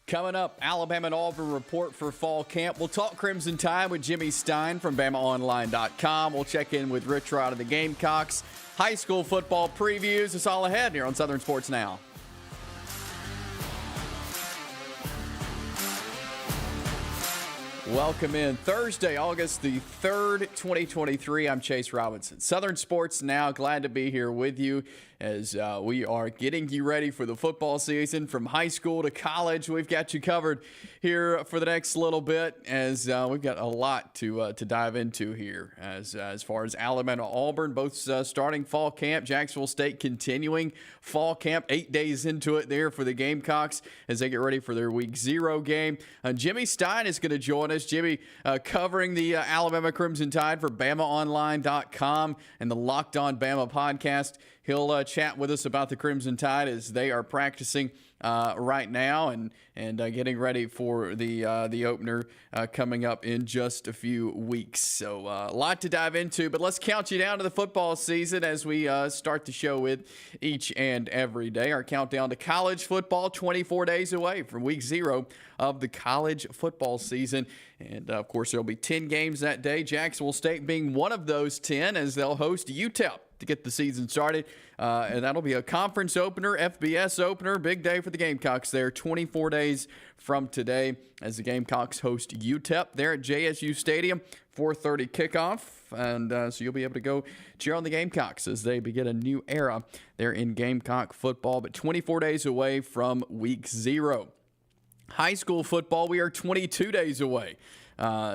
Coming up, Alabama and Auburn report for fall camp. We'll talk Crimson Tide with Jimmy Stein from BamaOnline.com. We'll check in with Rich Rod of the Gamecocks. High school football previews. It's all ahead here on Southern Sports Now. Welcome in Thursday, August the 3rd, 2023. I'm Chase Robinson. Southern Sports Now, glad to be here with you as we are getting you ready for the football season from high school to college. We've got you covered here for the next little bit as we've got a lot to dive into here as far as Alabama and Auburn, both starting fall camp. Jacksonville State continuing fall camp, 8 days into it there for the Gamecocks as they get ready for their Week 0 game. Jimmy Stein is going to join us. Jimmy covering the Alabama Crimson Tide for BamaOnline.com and the Locked On Bama podcast. He'll chat with us about the Crimson Tide as they are practicing right now and getting ready for the opener coming up in just a few weeks. So a lot to dive into, but let's count you down to the football season as we start the show with each and every day. Our countdown to college football, 24 days away from Week 0 of the college football season. And, of course, there'll be 10 games that day, Jacksonville State being one of those 10 as they'll host UTEP to get the season started. And that'll be a conference opener, FBS opener. Big day for the Gamecocks there, 24 days from today as the Gamecocks host UTEP there at JSU Stadium, 4:30 kickoff. And so you'll be able to go cheer on the Gamecocks as they begin a new era there in Gamecock football. But 24 days away from Week 0. High school football, we are 22 days away.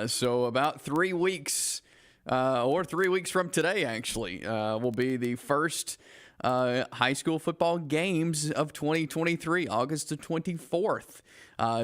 So about 3 weeks or 3 weeks from today, actually, will be the first high school football games of 2023, August the 24th.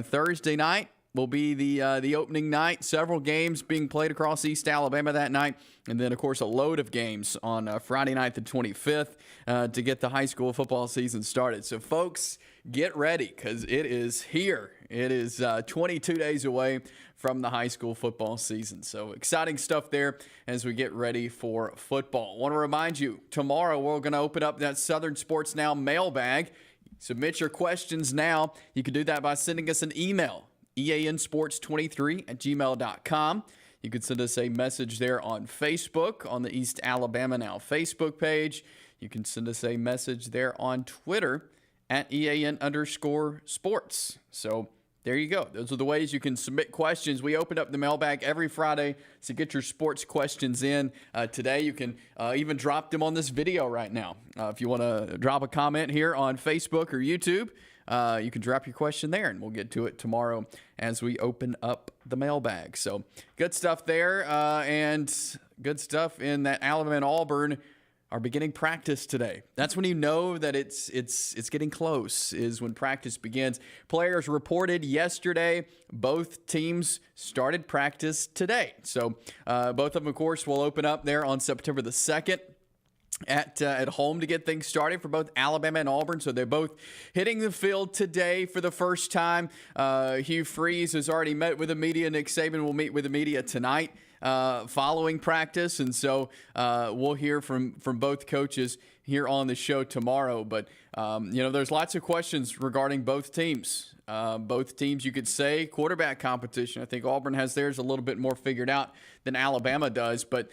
Thursday night will be the opening night. Several games being played across East Alabama that night. And then, of course, a load of games on Friday night the 25th to get the high school football season started. So, folks, get ready because it is here. It is 22 days away from the high school football season. So exciting stuff there as we get ready for football. I want to remind you, tomorrow we're going to open up that Southern Sports Now mailbag. Submit your questions now. You can do that by sending us an email, eansports23@gmail.com. You can send us a message there on Facebook on the East Alabama Now Facebook page. You can send us a message there on Twitter at EAN_sports. So there you go. Those are the ways you can submit questions. We open up the mailbag every Friday to get your sports questions in. Today, you can even drop them on this video right now. If you want to drop a comment here on Facebook or YouTube, you can drop your question there, and we'll get to it tomorrow as we open up the mailbag. So good stuff there, and good stuff in that Alabama and Auburn are beginning practice today. That's when you know that it's getting close, is when practice begins. Players reported yesterday. Both teams started practice today. So both of them, of course, will open up there on September the 2nd. At home to get things started for both Alabama and Auburn. So they're both hitting the field today for the first time. Hugh Freeze has already met with the media. Nick Saban will meet with the media tonight following practice. And so we'll hear from both coaches here on the show tomorrow. But, there's lots of questions regarding both teams. Both teams, you could say, quarterback competition. I think Auburn has theirs a little bit more figured out than Alabama does. But,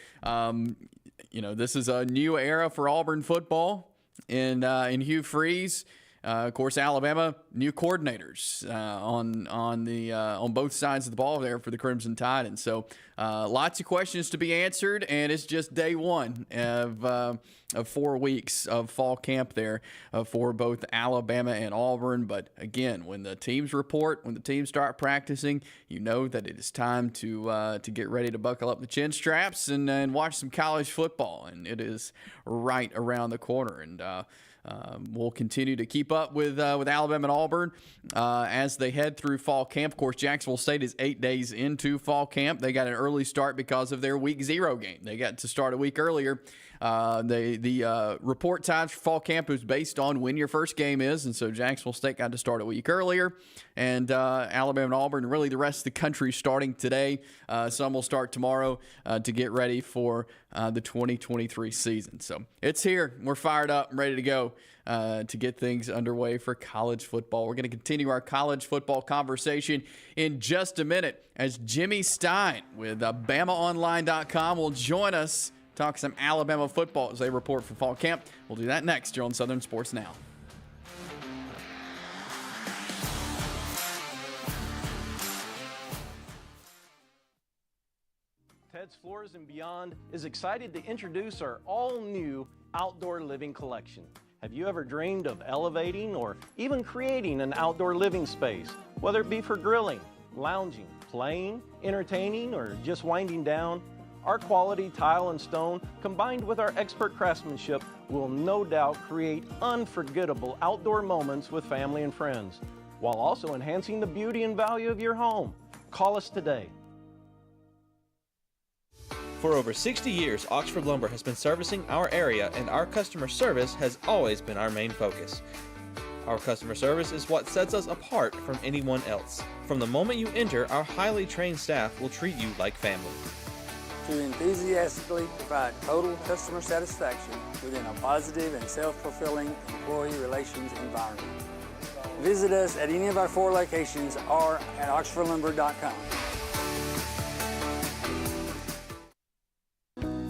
this is a new era for Auburn football in Hugh Freeze. Of course, Alabama, new coordinators on both sides of the ball there for the Crimson Tide. And so lots of questions to be answered, and it's just day one of 4 weeks of fall camp there for both Alabama and Auburn. But again, when the teams report, when the teams start practicing, you know that it is time to get ready to buckle up the chin straps and watch some college football. And it is right around the corner. And we'll continue to keep up with Alabama and Auburn as they head through fall camp. Of course, Jacksonville State is 8 days into fall camp. They got an early start because of their Week 0 game. They got to start a week earlier. The report times for fall camp is based on when your first game is, and so Jacksonville State got to start a week earlier. And Alabama and Auburn, really the rest of the country, starting today. Some will start tomorrow to get ready for the 2023 season. So it's here. We're fired up and ready to go to get things underway for college football. We're going to continue our college football conversation in just a minute as Jimmy Stein with BamaOnline.com will join us, talk some Alabama football as they report for fall camp. We'll do that next here on Southern Sports Now. Ted's Floors and Beyond is excited to introduce our all-new outdoor living collection. Have you ever dreamed of elevating or even creating an outdoor living space, whether it be for grilling, lounging, playing, entertaining, or just winding down? Our quality tile and stone, combined with our expert craftsmanship, will no doubt create unforgettable outdoor moments with family and friends, while also enhancing the beauty and value of your home. Call us today. For over 60 years, Oxford Lumber has been servicing our area, and our customer service has always been our main focus. Our customer service is what sets us apart from anyone else. From the moment you enter, our highly trained staff will treat you like family. To enthusiastically provide total customer satisfaction within a positive and self-fulfilling employee relations environment. Visit us at any of our 4 locations or at oxfordlumber.com.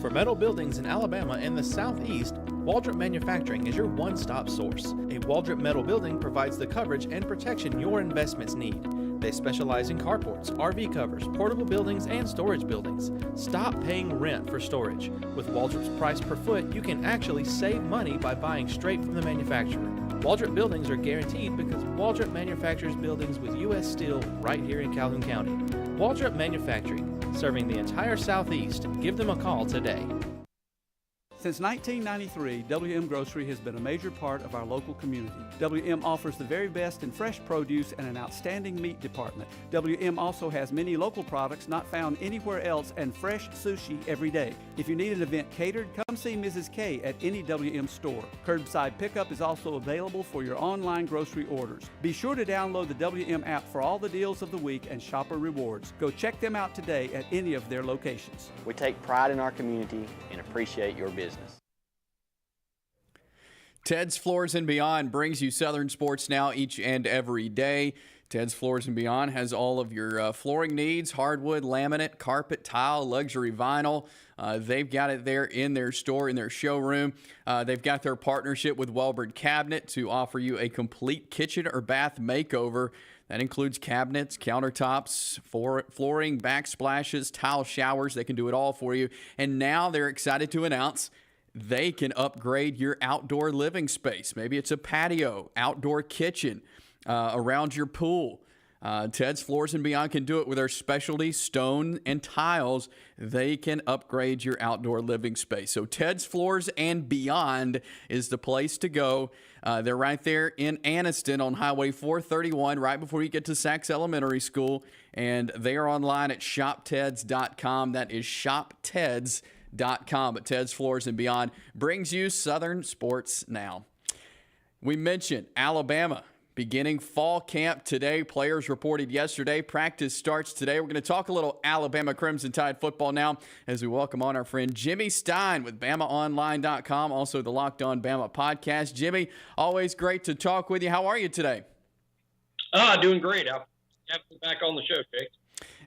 For metal buildings in Alabama and the Southeast, Waldrop Manufacturing is your one-stop source. A Waldrop metal building provides the coverage and protection your investments need. They specialize in carports, RV covers, portable buildings, and storage buildings. Stop paying rent for storage. With Waldrop's price per foot, you can actually save money by buying straight from the manufacturer. Waldrop buildings are guaranteed because Waldrop manufactures buildings with U.S. steel right here in Calhoun County. Waldrop Manufacturing, serving the entire Southeast. Give them a call today. Since 1993, WM Grocery has been a major part of our local community. WM offers the very best in fresh produce and an outstanding meat department. WM also has many local products not found anywhere else and fresh sushi every day. If you need an event catered, come see Mrs. K at any WM store. Curbside pickup is also available for your online grocery orders. Be sure to download the WM app for all the deals of the week and shopper rewards. Go check them out today at any of their locations. We take pride in our community and appreciate your business. Ted's Floors and Beyond brings you Southern Sports Now each and every day. Ted's Floors and Beyond has all of your flooring needs, hardwood, laminate, carpet, tile, luxury vinyl. They've got it there in their store, in their showroom. They've got their partnership with Welborn Cabinet to offer you a complete kitchen or bath makeover. That includes cabinets, countertops, flooring, backsplashes, tile showers. They can do it all for you. And now they're excited to announce they can upgrade your outdoor living space. Maybe it's a patio, outdoor kitchen, around your pool. Ted's Floors and Beyond can do it with their specialty stone and tiles. They can upgrade your outdoor living space. So Ted's Floors and Beyond is the place to go. They're right there in Anniston on Highway 431, right before you get to Saks Elementary School. And they are online at shopteds.com. That is shopteds.com. But Ted's Floors and Beyond brings you Southern Sports Now. We mentioned Alabama beginning fall camp today. Players reported yesterday. Practice starts today. We're going to talk a little Alabama Crimson Tide football now as we welcome on our friend Jimmy Stein with BamaOnline.com, also the Locked On Bama podcast. Jimmy, always great to talk with you. How are you today? Doing great. I'll have you back on the show, Jake.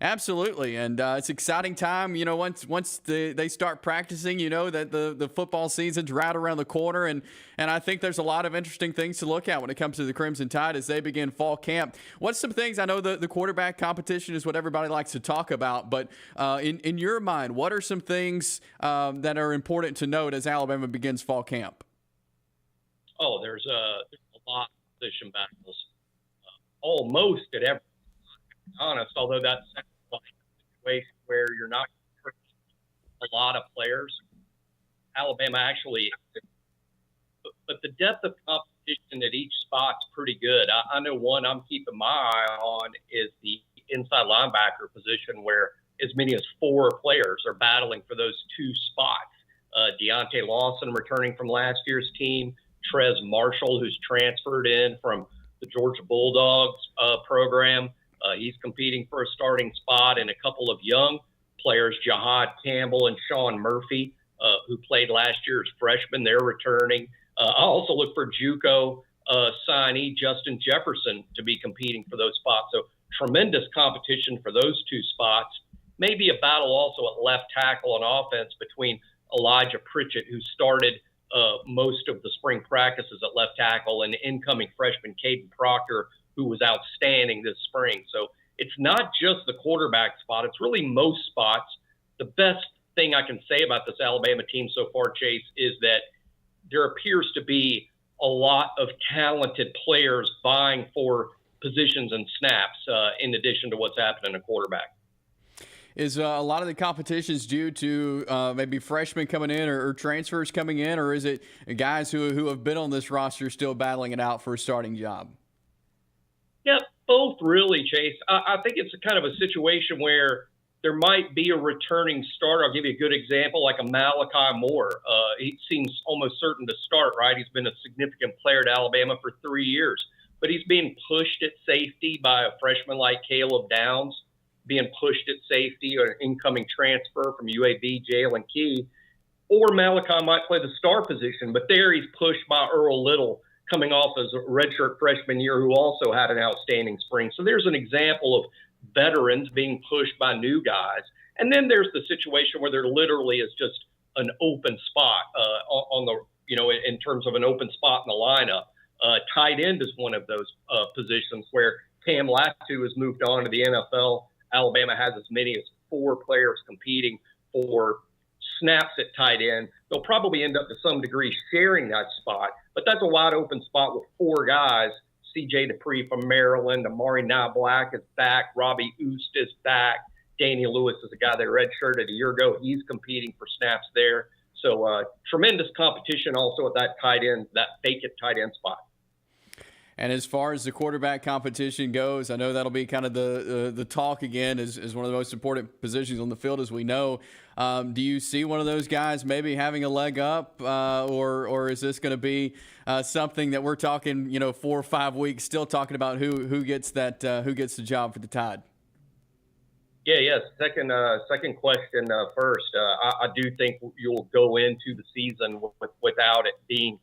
Absolutely, and it's an exciting time. You know, once they start practicing, you know that the football season's right around the corner, and I think there's a lot of interesting things to look at when it comes to the Crimson Tide as they begin fall camp. What's some things? I know the quarterback competition is what everybody likes to talk about, but in your mind, what are some things that are important to note as Alabama begins fall camp? Oh, there's a lot of position battles, almost at every. Honest, although that's like a situation where you're not a lot of players. Alabama actually, but the depth of competition at each spot's pretty good. I know one I'm keeping my eye on is the inside linebacker position, where as many as 4 players are battling for those 2 spots. Deontay Lawson returning from last year's team, Trez Marshall, who's transferred in from the Georgia Bulldogs program. He's competing for a starting spot, and a couple of young players, Jahad Campbell and Sean Murphy, who played last year as freshmen. They're returning. I also look for JUCO signee Justin Jefferson to be competing for those spots. So tremendous competition for those two spots. Maybe a battle also at left tackle on offense between Elijah Pritchett, who started most of the spring practices at left tackle, and incoming freshman Caden Proctor, who was outstanding this spring. So it's not just the quarterback spot. It's really most spots. The best thing I can say about this Alabama team so far, Chase, is that there appears to be a lot of talented players vying for positions and snaps in addition to what's happening at quarterback. Is a lot of the competitions due to maybe freshmen coming in or transfers coming in, or is it guys who have been on this roster still battling it out for a starting job? Yeah, both really, Chase. I think it's a kind of a situation where there might be a returning starter. I'll give you a good example, like a Malachi Moore. He seems almost certain to start, right? He's been a significant player at Alabama for 3 years, but he's being pushed at safety by a freshman like Caleb Downs, being pushed at safety, or an incoming transfer from UAB, Jalen Key. Or Malachi might play the star position, but there he's pushed by Earl Little, coming off as a redshirt freshman year, who also had an outstanding spring. So there's an example of veterans being pushed by new guys. And then there's the situation where there literally is just an open spot on the, in terms of an open spot in the lineup. Tight end is one of those positions where Cam Latu has moved on to the NFL. Alabama has as many as 4 players competing for snaps at tight end. They'll probably end up to some degree sharing that spot, but that's a wide open spot with 4 guys. C.J. Dupree from Maryland, Amari Black is back, Robbie Oost is back, Daniel Lewis is a guy that redshirted a year ago. He's competing for snaps there. So tremendous competition also at that tight end, that vacant tight end spot. And as far as the quarterback competition goes, I know that'll be kind of the talk again as one of the most important positions on the field, as we know. Do you see one of those guys maybe having a leg up, or is this going to be something that we're talking, 4 or 5 weeks, still talking about who gets the job for the Tide? Yeah. Second question first. I do think you'll go into the season without it being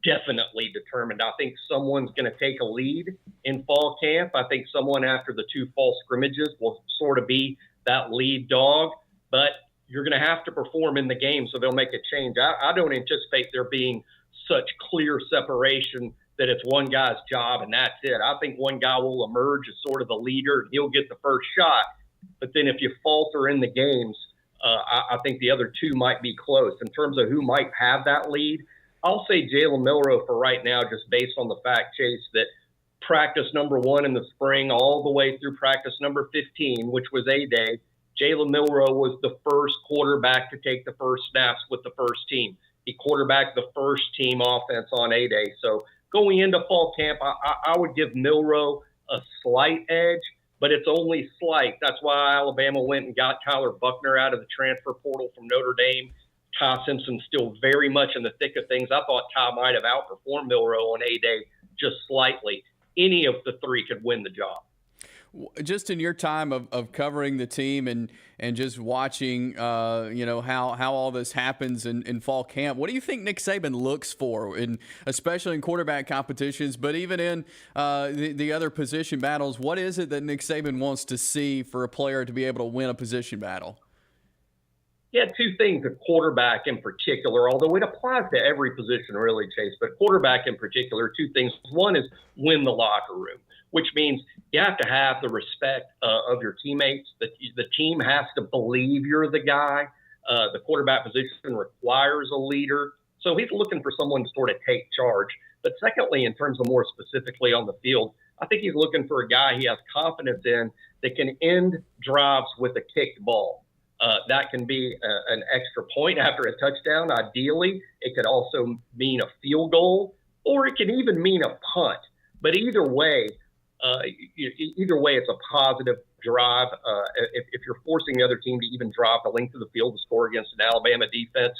definitely determined. I think someone's going to take a lead in fall camp. I think someone after the 2 fall scrimmages will sort of be that lead dog, but you're going to have to perform in the game, so they'll make a change. I don't anticipate there being such clear separation that it's one guy's job and that's it. I think one guy will emerge as sort of the leader, and he'll get the first shot. But then if you falter in the games, I think the other 2 might be close. In terms of who might have that lead, I'll say Jalen Milroe for right now, just based on the fact, Chase, that practice number 1 in the spring all the way through practice number 15, which was A-Day, Jalen Milroe was the first quarterback to take the first snaps with the first team. He quarterbacked the first team offense on A-Day. So going into fall camp, I would give Milroe a slight edge, but it's only slight. That's why Alabama went and got Tyler Buckner out of the transfer portal from Notre Dame. Ty Simpson's still very much in the thick of things. I thought Ty might have outperformed Milroe on A-Day just slightly. Any of the 3 could win the job. Just in your time of covering the team and just watching, how all this happens in fall camp, what do you think Nick Saban looks for, especially in quarterback competitions, but even in the other position battles? What is it that Nick Saban wants to see for a player to be able to win a position battle? Yeah, 2 things, a quarterback in particular, although it applies to every position really, Chase, but quarterback in particular, 2 things. One is win the locker room, which means you have to have the respect of your teammates. The team has to believe you're the guy. The quarterback position requires a leader. So he's looking for someone to sort of take charge. But secondly, in terms of more specifically on the field, I think he's looking for a guy he has confidence in that can end drives with a kicked ball. That can be an extra point after a touchdown. Ideally, it could also mean a field goal, or it can even mean a punt. But either way, it's a positive drive. If you're forcing the other team to even drive the length of the field to score against an Alabama defense,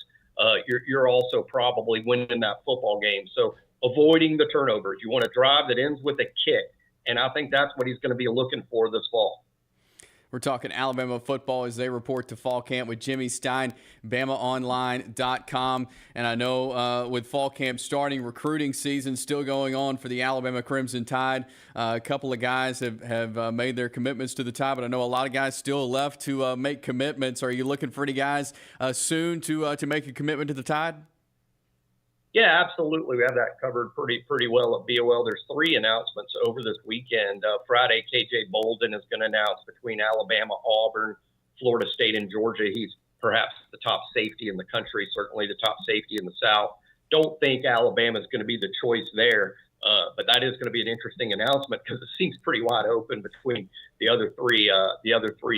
you're also probably winning that football game. So avoiding the turnovers. You want a drive that ends with a kick, and I think that's what he's going to be looking for this fall. We're talking Alabama football as they report to fall camp with Jimmy Stein, BamaOnline.com. And I know with fall camp starting, recruiting season still going on for the Alabama Crimson Tide. A couple of guys have made their commitments to the Tide, but I know a lot of guys still left to make commitments. Are you looking for any guys soon to make a commitment to the Tide? Yeah, absolutely. We have that covered pretty well at BOL. There's 3 announcements over this weekend. Friday, KJ Bolden is going to announce between Alabama, Auburn, Florida State, and Georgia. He's perhaps the top safety in the country, certainly the top safety in the South. Don't think Alabama is going to be the choice there, but that is going to be an interesting announcement because it seems pretty wide open between the other three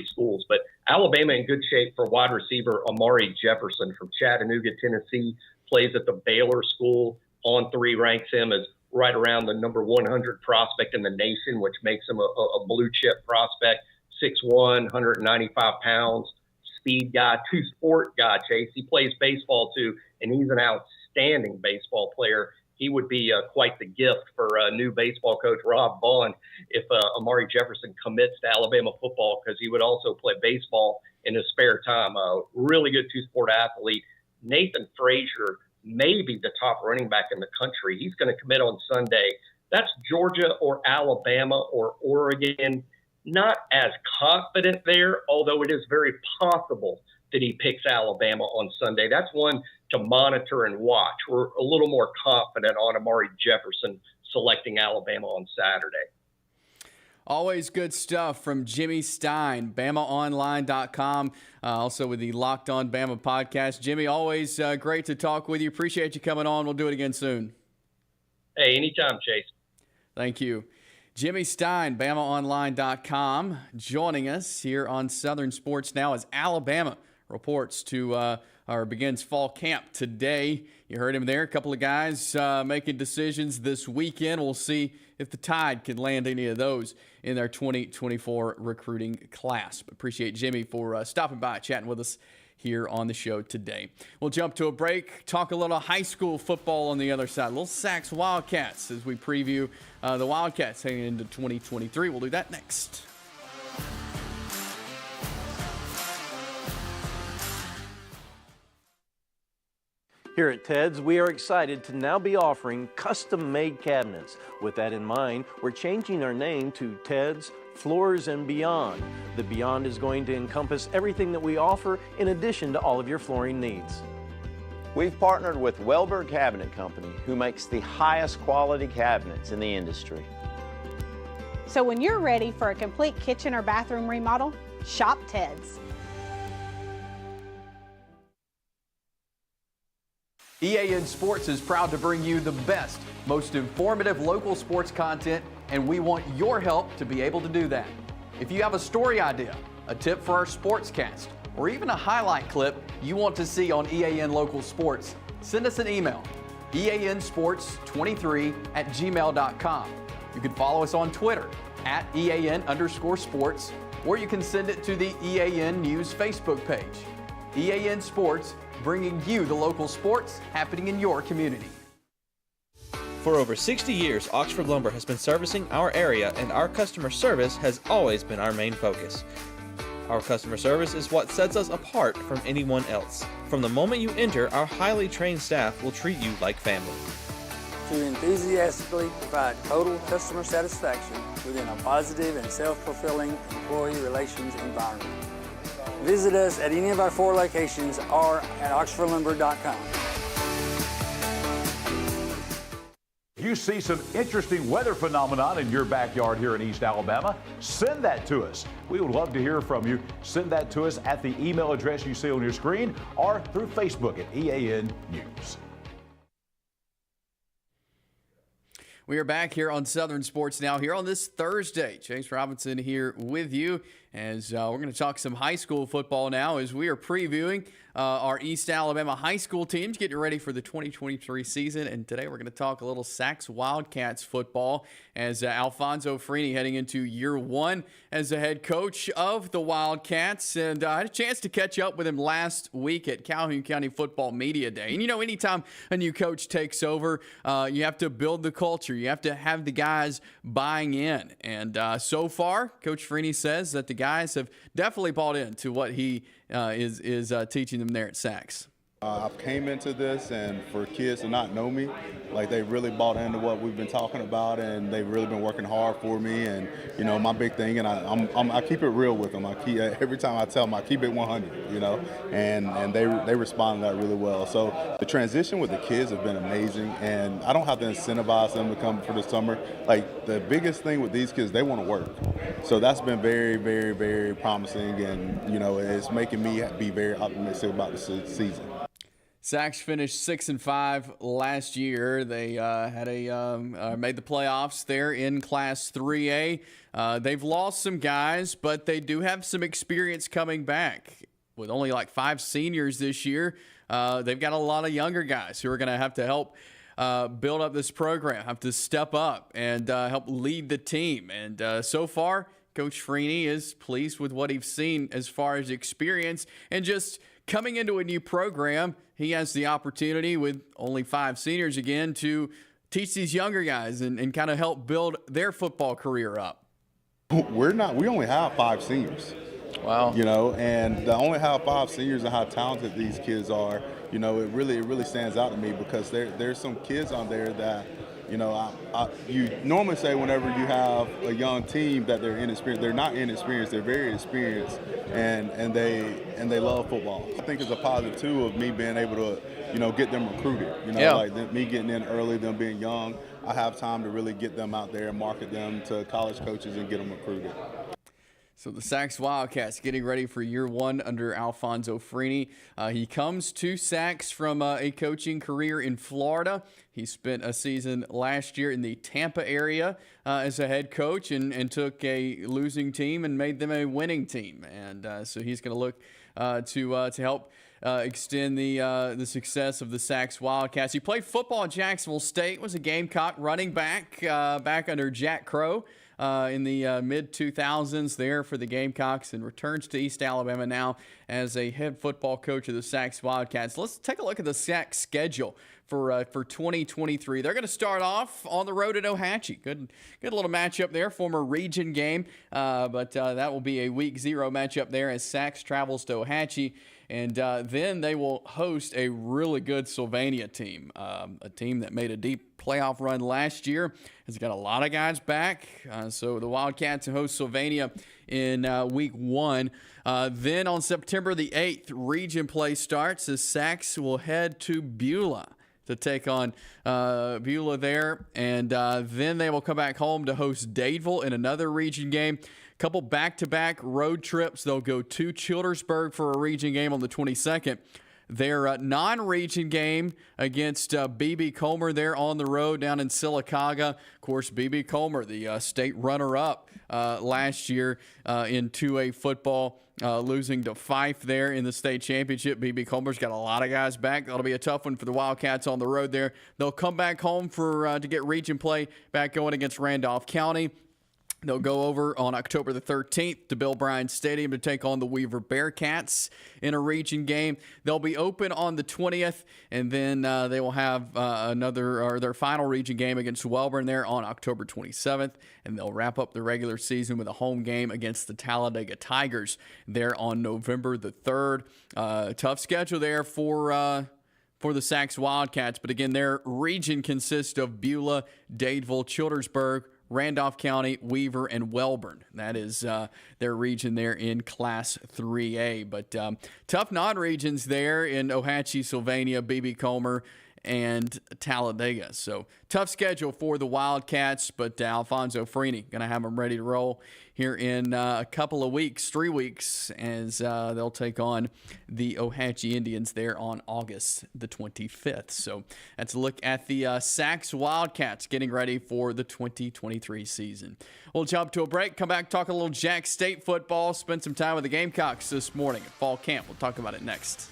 schools. But Alabama in good shape for wide receiver Amari Jefferson from Chattanooga, Tennessee. Plays at the Baylor School. On3 ranks him as right around the number 100 prospect in the nation, which makes him a blue chip prospect. 6'1", 195 pounds, speed guy, two-sport guy, Chase. He plays baseball too, and he's an outstanding baseball player. He would be quite the gift for new baseball coach Rob Vaughn if Amari Jefferson commits to Alabama football, because he would also play baseball in his spare time. Really good two-sport athlete. Nathan Frazier may be the top running back in the country. He's going to commit on Sunday. That's Georgia or Alabama or Oregon. Not as confident there, although it is very possible that he picks Alabama on Sunday. That's one to monitor and watch. We're a little more confident on Amari Jefferson selecting Alabama on Saturday. Always good stuff from Jimmy Stein, BamaOnline.com, also with the Locked On Bama podcast. Jimmy, always great to talk with you. Appreciate you coming on. We'll do it again soon. Hey, anytime, Chase. Thank you. Jimmy Stein, BamaOnline.com, joining us here on Southern Sports Now as Alabama reports to or begins fall camp today. You heard him there. A couple of guys making decisions this weekend. We'll see if the Tide can land any of those in their 2024 recruiting class. But appreciate Jimmy for stopping by, chatting with us here on the show today. We'll jump to a break, talk a little high school football on the other side, a little Saks Wildcats as we preview the Wildcats heading into 2023. We'll do that next. Here at Ted's, we are excited to now be offering custom-made cabinets. With that in mind, we're changing our name to Ted's Floors and Beyond. The Beyond is going to encompass everything that we offer in addition to all of your flooring needs. We've partnered with Welber Cabinet Company, who makes the highest quality cabinets in the industry. So when you're ready for a complete kitchen or bathroom remodel, shop Ted's. EAN Sports is proud to bring you the best, most informative local sports content, and we want your help to be able to do that. If you have a story idea, a tip for our sportscast, or even a highlight clip you want to see on EAN Local Sports, send us an email, eansports23@gmail.com. You can follow us on Twitter @EAN_sports, or you can send it to the EAN News Facebook page. EAN Sports, bringing you the local sports happening in your community. For over 60 years, Oxford Lumber has been servicing our area, and our customer service has always been our main focus. Our customer service is what sets us apart from anyone else. From the moment you enter, our highly trained staff will treat you like family. To enthusiastically provide total customer satisfaction within a positive and self-fulfilling employee relations environment. Visit us at any of our 4 locations or at oxfordlumber.com. If you see some interesting weather phenomenon in your backyard here in East Alabama, send that to us. We would love to hear from you. Send that to us at the email address you see on your screen or through Facebook at EAN News. We are back here on Southern Sports Now here on this Thursday. Chase Robinson here with you as we're going to talk some high school football now as we are previewing our East Alabama high school teams getting ready for the 2023 season. And today we're going to talk a little Saks Wildcats football as Alphonso Freeny heading into year 1 as the head coach of the Wildcats. And I had a chance to catch up with him last week at Calhoun County Football Media Day. And, you know, anytime a new coach takes over, you have to build the culture. You have to have the guys buying in. And so far, Coach Freeny says that the guys have definitely bought into what he is teaching them there at Saks. I've came into this, and for kids to not know me, like they really bought into what we've been talking about, and they've really been working hard for me. And you know, my big thing, and I keep it real with them. Every time I tell them, I keep it 100. You know, and they respond to that really well. So the transition with the kids has been amazing, and I don't have to incentivize them to come for the summer. Like the biggest thing with these kids, they want to work. So that's been very, very, very promising, and you know, it's making me be very optimistic about the season. Saks finished 6-5 last year. They made the playoffs there in Class 3A. They've lost some guys, but they do have some experience coming back. With only like 5 seniors this year, they've got a lot of younger guys who are going to have to help build up this program, have to step up and help lead the team. And so far, Coach Freeny is pleased with what he's seen as far as experience and just coming into a new program. He has the opportunity with only 5 seniors again to teach these younger guys and kind of help build their football career up. We only have 5 seniors. Wow. You know, and to only have 5 seniors and how talented these kids are, you know, it really stands out to me because there's some kids on there that, you know, you normally say whenever you have a young team that they're inexperienced. They're not inexperienced. They're very experienced, and they love football. I think it's a positive too of me being able to, you know, get them recruited. You know, like me getting in early, them being young. I have time to really get them out there and market them to college coaches and get them recruited. So the Saks Wildcats getting ready for year 1 under Alphonso Freeny. He comes to Saks from a coaching career in Florida. He spent a season last year in the Tampa area as a head coach and took a losing team and made them a winning team. And so he's going to look to help extend the success of the Saks Wildcats. He played football at Jacksonville State, was a Gamecock running back under Jack Crow. In the mid-2000s there for the Gamecocks, and returns to East Alabama now as a head football coach of the Saks Wildcats. Let's take a look at the Saks schedule for 2023. They're going to start off on the road at Ohatchee. Good little matchup there, former region game, but that will be a week 0 matchup there as Saks travels to Ohatchee. And then they will host a really good Sylvania team, a team that made a deep playoff run last year. Has got a lot of guys back. So the Wildcats host Sylvania in week 1. Then on September the 8th, region play starts as Saks will head to Beulah to take on Beulah there. And then they will come back home to host Dadeville in another region game. Couple back-to-back road trips. They'll go to Childersburg for a region game on the 22nd. Their non-region game against B.B. Comer there on the road down in Sylacauga. Of course, B.B. Comer, the state runner-up last year in 2A football, losing to Fife there in the state championship. B.B. Comer's got a lot of guys back. That'll be a tough one for the Wildcats on the road there. They'll come back home to get region play back going against Randolph County. They'll go over on October the 13th to Bill Bryan Stadium to take on the Weaver Bearcats in a region game. They'll be open on the 20th, and then they will have their final region game against Welborn there on October 27th, and they'll wrap up the regular season with a home game against the Talladega Tigers there on November the 3rd. Tough schedule there for the Saks Wildcats, but again, their region consists of Beulah, Dadeville, Childersburg, Randolph County, Weaver, and Welborn. That is their region there in Class 3A. But tough non-regions there in Ohatchee, Sylvania, B.B. Comer, and Talladega. So tough schedule for the Wildcats, but Alphonso Freeny going to have them ready to roll here in a couple of weeks, 3 weeks, as they'll take on the Ohatchee Indians there on August the 25th. So that's a look at the Saks Wildcats getting ready for the 2023 season. We'll jump to a break, come back, talk a little Jax State football, spend some time with the Gamecocks this morning at Fall Camp. We'll talk about it next.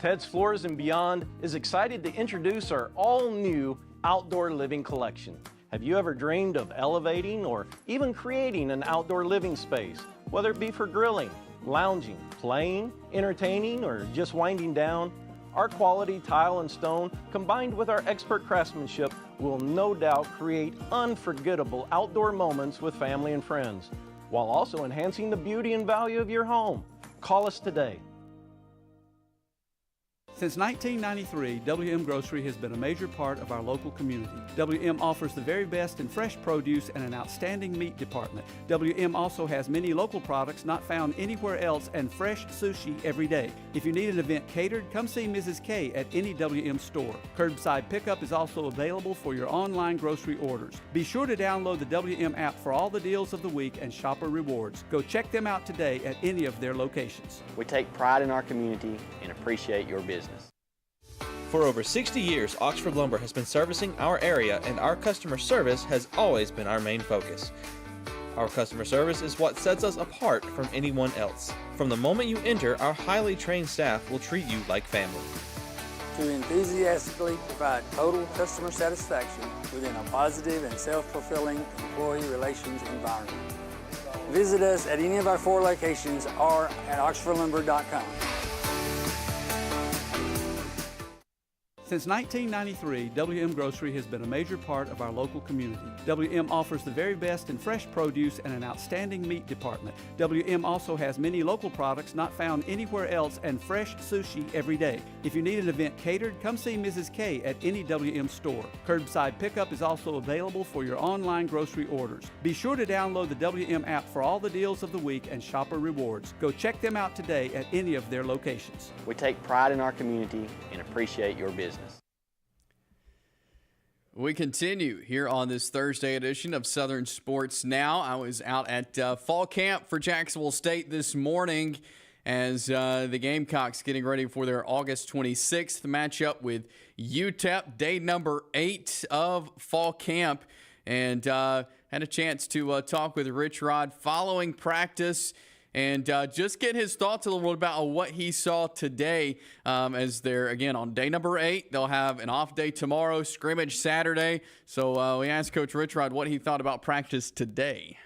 Ted's Floors and Beyond is excited to introduce our all-new outdoor living collection. Have you ever dreamed of elevating or even creating an outdoor living space, whether it be for grilling, lounging, playing, entertaining, or just winding down? Our quality tile and stone, combined with our expert craftsmanship, will no doubt create unforgettable outdoor moments with family and friends, while also enhancing the beauty and value of your home. Call us today. Since 1993, WM Grocery has been a major part of our local community. WM offers the very best in fresh produce and an outstanding meat department. WM also has many local products not found anywhere else and fresh sushi every day. If you need an event catered, come see Mrs. K at any WM store. Curbside pickup is also available for your online grocery orders. Be sure to download the WM app for all the deals of the week and shopper rewards. Go check them out today at any of their locations. We take pride in our community and appreciate your business. For over 60 years, Oxford Lumber has been servicing our area, and our customer service has always been our main focus. Our customer service is what sets us apart from anyone else. From the moment you enter, our highly trained staff will treat you like family. To enthusiastically provide total customer satisfaction within a positive and self-fulfilling employee relations environment. Visit us at any of our 4 locations or at oxfordlumber.com. Since 1993, WM Grocery has been a major part of our local community. WM offers the very best in fresh produce and an outstanding meat department. WM also has many local products not found anywhere else and fresh sushi every day. If you need an event catered, come see Mrs. K at any WM store. Curbside pickup is also available for your online grocery orders. Be sure to download the WM app for all the deals of the week and shopper rewards. Go check them out today at any of their locations. We take pride in our community and appreciate your business. We continue here on this Thursday edition of Southern Sports Now. I was out at fall camp for Jacksonville State this morning as the Gamecocks getting ready for their August 26th matchup with UTEP, day number 8 of fall camp. And had a chance to talk with Rich Rod following practice and just get his thoughts a little bit about what he saw today as they're, again, on day number 8. They'll have an off day tomorrow, scrimmage Saturday. So we asked Coach Rich Rod what he thought about practice today.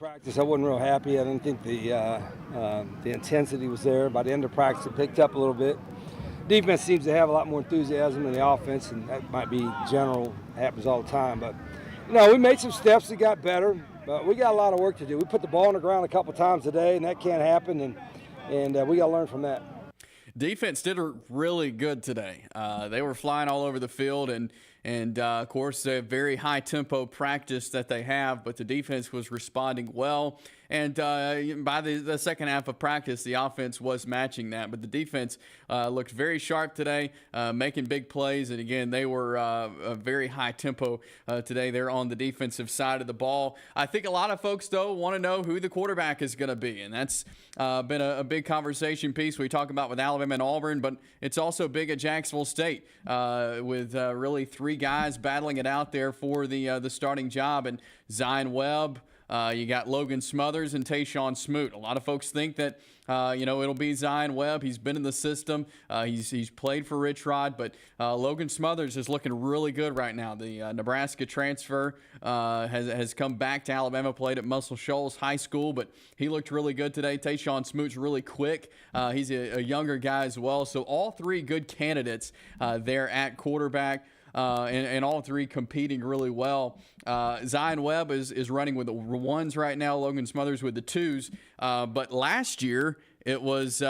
Practice, I wasn't real happy. I didn't think the intensity was there. By the end of practice, it picked up a little bit. Defense seems to have a lot more enthusiasm than the offense, and that might be general, happens all the time. But, we made some steps that got better. But we got a lot of work to do. We put the ball on the ground a couple times today, and that can't happen, and we got to learn from that. Defense did really good today. They were flying all over the field, and of course, a very high-tempo practice that they have, but the defense was responding well. And by the second half of practice, the offense was matching that. But the defense looked very sharp today, making big plays. And, again, they were a very high tempo today. They're on the defensive side of the ball. I think a lot of folks, though, want to know who the quarterback is going to be. And that's been a big conversation piece we talk about with Alabama and Auburn. But it's also big at Jacksonville State with really 3 guys battling it out there for the starting job. And Zion Webb, you got Logan Smothers and Tayshawn Smoot. A lot of folks think that, it'll be Zion Webb. He's been in the system. He's played for Rich Rod, but Logan Smothers is looking really good right now. The Nebraska transfer has come back to Alabama, played at Muscle Shoals High School, but he looked really good today. Tayshawn Smoot's really quick. He's a younger guy as well. So all 3 good candidates there at quarterback. And all 3 competing really well. Zion Webb is running with the 1s right now. Logan Smothers with the 2s. But last year it was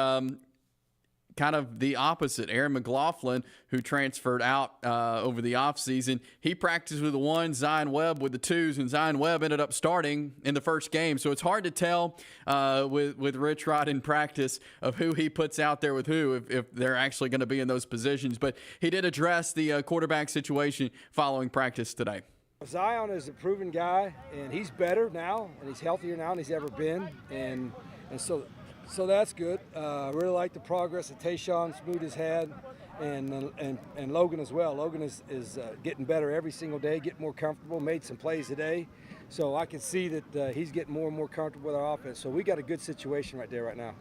kind of the opposite. Aaron McLaughlin, who transferred out over the offseason, he practiced with the 1s, Zion Webb with the 2s, and Zion Webb ended up starting in the first game. So it's hard to tell with Rich Rod in practice of who he puts out there with who, if they're actually going to be in those positions. But he did address the quarterback situation following practice today. Zion is a proven guy, and he's better now, and he's healthier now than he's ever been, and so that's good. I really like the progress that Tayshawn Smoot has had, and Logan as well. Logan is getting better every single day, getting more comfortable, made some plays today. So I can see that he's getting more and more comfortable with our offense. So we got a good situation right there right now.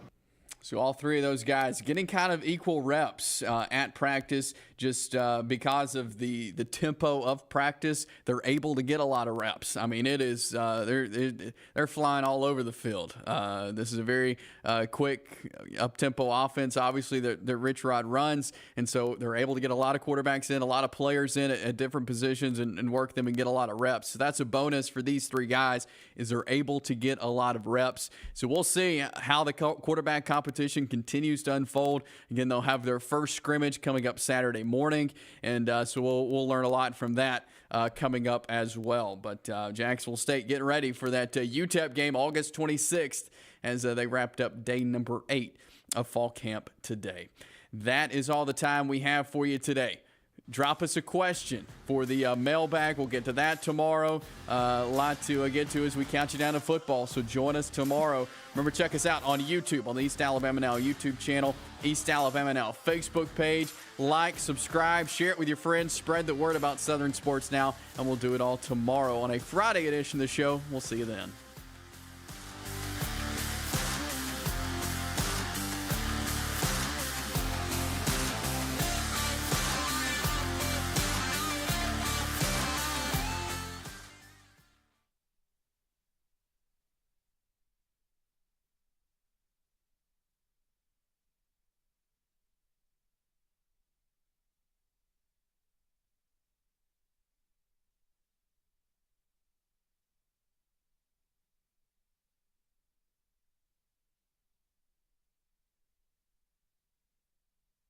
So all 3 of those guys getting kind of equal reps at practice. just because of the tempo of practice, they're able to get a lot of reps. I mean, it is they're flying all over the field. This is a very quick, up-tempo offense, obviously, that Rich Rod runs, and so they're able to get a lot of quarterbacks in, a lot of players in at different positions and work them and get a lot of reps. So that's a bonus for these three guys, is they're able to get a lot of reps. So we'll see how the quarterback competition continues to unfold. Again, they'll have their first scrimmage coming up Saturday morning, and so we'll learn a lot from that coming up as well. But Jacksonville State getting ready for that UTEP game August 26th as they wrapped up day number 8 of fall camp today. That is all the time we have for you today. Drop us a question for the mailbag. We'll get to that tomorrow. A lot to get to as we count you down to football, so join us tomorrow. Remember, check us out on YouTube, on the East Alabama Now YouTube channel, East Alabama Now Facebook page. Like, subscribe, share it with your friends, spread the word about Southern sports now, and we'll do it all tomorrow on a Friday edition of the show. We'll see you then.